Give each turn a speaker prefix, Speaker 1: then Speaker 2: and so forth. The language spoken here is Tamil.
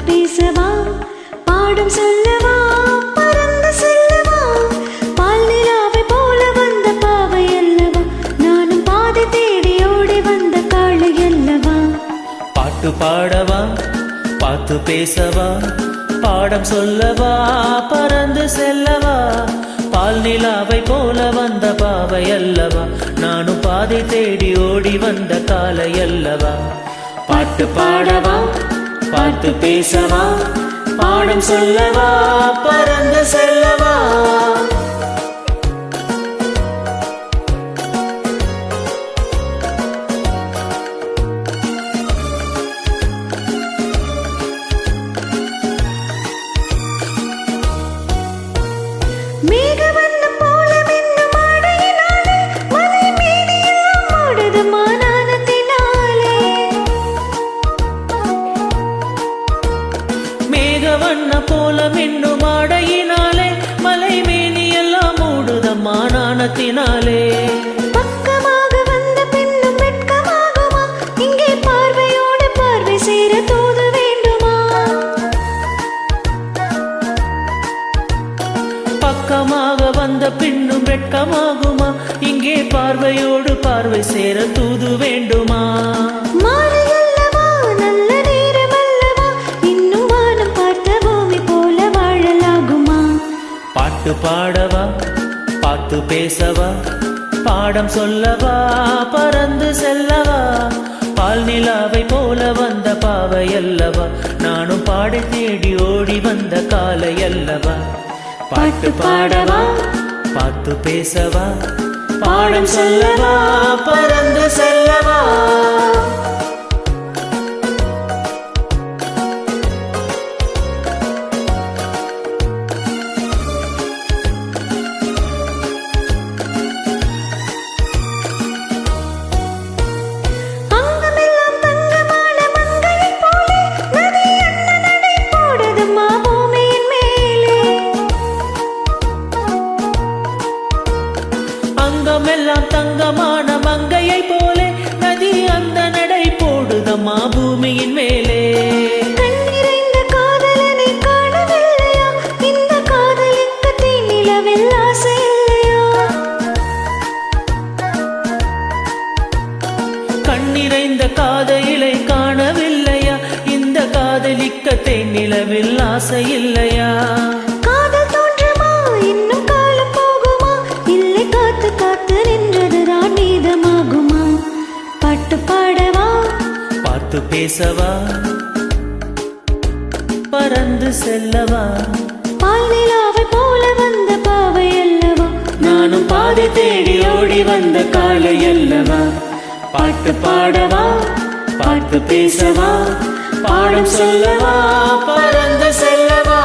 Speaker 1: பேசவா பாடம் சொல்லவா பறந்து செல்லவா பால் நிலாவை போல வந்த பாவை அல்லவா நானும் பாதை தேடி ஓடி வந்த காளை அல்லவா
Speaker 2: பாட்டு பாடவா பார்த்து பேசவா பாடம் சொல்லவா பறந்து செல்லவா பால் நிலாவை போல வந்த பாவை அல்லவா நானும் பாதை தேடி ஓடி வந்த காலை அல்லவா பாட்டு பாடவா பார்த்து பேசவா பாடம் சொல்லவா பறந்து செல்லவா வண்ண போல மின்னும் ஆடையினாலே மலை மேனியெல்லாம் மூடுதம்மா நாணத்தினாலே
Speaker 1: பக்கமாக வந்த பின்னும் வெட்கமாகுமா இங்கே பார்வையோடு பார்வை சேர தூது வேண்டுமா
Speaker 2: பக்கமாக வந்த பின்னும் வெட்கமாகுமா இங்கே பார்வையோடு பார்வை சேர தூது வேண்டுமா பாட்டு பாடவா பார்த்து பேசவா பாடம் சொல்லவா பறந்து செல்லவா பால் நிலாவை போல வந்த பாவை அல்லவா நானும் பாடை தேடி ஓடி வந்த காலை அல்லவா பாட்டு பாடவா பார்த்து பேசவா பாடம் சொல்லவா பறந்து செல்லவா அங்கமெல்லாம் தங்கமான மங்கையை போலே நதி அந்த நடை போடுதம்மா பூமியின் மேலே
Speaker 1: கண்ணிறைந்த காதலனை காணவில்லையா இந்த காதலுக்கு தீநிலவில் ஆசை இல்லையா
Speaker 2: கண்ணிறைந்த காதலை காணவில்லையா இந்த காதலிக்க தேனிலவில் ஆசை இல்லையா
Speaker 1: பாட்டு பாடவா
Speaker 2: பார்த்து பேசவா பறந்து செல்லவா
Speaker 1: பால் நிலாவை போல வந்த பாவை அல்லவா
Speaker 2: நானும் பாதை தேடி ஓடி வந்த காலை அல்லவா பாட்டு பாடவா பார்த்து பேசவா பாடம் சொல்லவா பறந்து செல்லவா